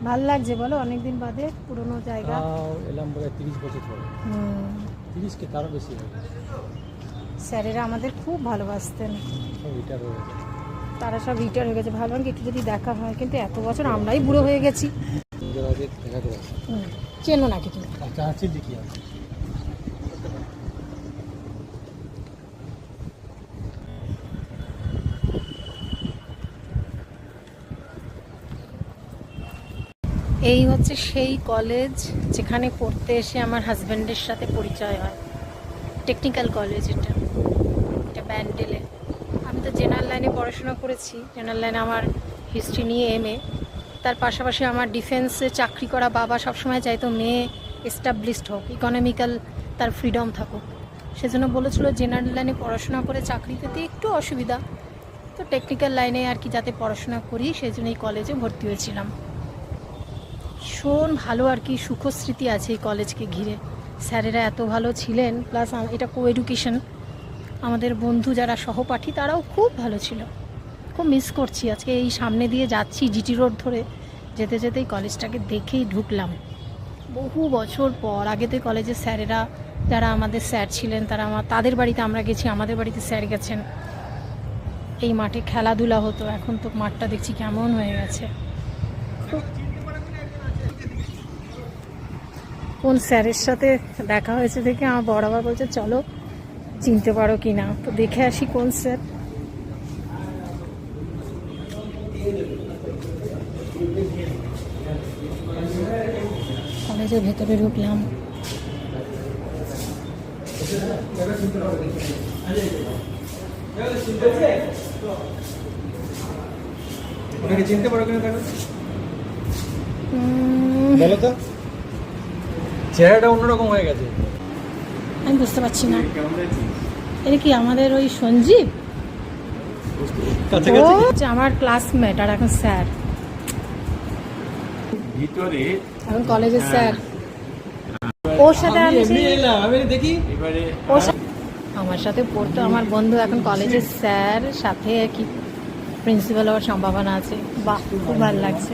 ভালো লাগছে বলো, অনেকদিন বাদে পুরনো জায়গা। এলাম বলে 30 বছর পরে। 30 কে তারও বেশি হবে। স্যারেরা আমাদের খুব ভালোবাসতেন। সব রিটায়ার হয়ে গেছে। তারা সব রিটায়ার হয়ে গেছে, ভাবলাম কি একটু যদি দেখা হয়, কিন্তু এত বছর আমরাই বুড়ো হয়ে গেছি। দেখা করে চেনো নাকি তুমি? আচ্ছা আছি দেখি আমি। এই হচ্ছে সেই কলেজ যেখানে পড়তে এসে আমার হাজব্যান্ডের সাথে পরিচয় হয়। টেকনিক্যাল কলেজ এটা ব্যান্ডেলে। আমি তো জেনারেল লাইনে পড়াশোনা করেছি। জেনারেল লাইনে আমার হিস্ট্রি নিয়ে এমএ। তার পাশাপাশি আমার ডিফেন্সে চাকরি করা বাবা সবসময় চাইতো মেয়ে এস্টাবলিশড হোক, ইকোনমিক্যাল তার ফ্রিডম থাকুক। সেজন্য বলেছিল জেনারেল লাইনে পড়াশোনা করে চাকরি পেতে একটু অসুবিধা, তো টেকনিক্যাল লাইনে আর কি যাতে পড়াশোনা করি সেই জন্য এই কলেজে ভর্তি হয়েছিলাম। ভীষণ ভালো আর কি সুখস্মৃতি আছে এই কলেজকে ঘিরে। স্যারেরা এত ভালো ছিলেন, প্লাস এটা কো এডুকেশন। আমাদের বন্ধু যারা সহপাঠী তারাও খুব ভালো ছিল। খুব মিস করছি। আজকে এই সামনে দিয়ে যাচ্ছি জিটি রোড ধরে, যেতে যেতেই কলেজটাকে দেখেই ঢুকলাম। বহু বছর পর। আগে তো কলেজের স্যারেরা যারা আমাদের স্যার ছিলেন তাদের বাড়িতে আমরা গেছি, আমাদের বাড়িতে স্যার গেছেন। এই মাঠে খেলাধুলা হতো, এখন তো মাঠটা দেখছি কেমন হয়ে গেছে। কোন স্যারের সাথে দেখা হয়েছে দেখে আমার বড় বাবা বলছে চলো চিনতে পারো কি না, তো দেখে আসি কোন স্যার। কলেজের ভেতরে ঢুকলাম। চিনতে পারো কিনা বলো তো, চেহারাটা অন্যরকম হয়ে গেছে। আমি বুঝতে পারছি না, এটা কি আমাদের ওই সঞ্জীব? আমার ক্লাসমেট আর এখন স্যার, এখন কলেজের স্যার। ওর সাথে আমি দেখি আমার সাথে পড়তো আমার বন্ধু, এখন কলেজের স্যার, সাথে কি প্রিন্সিপাল হওয়ার সম্ভাবনা আছে। বাহ, খুব ভালো লাগছে।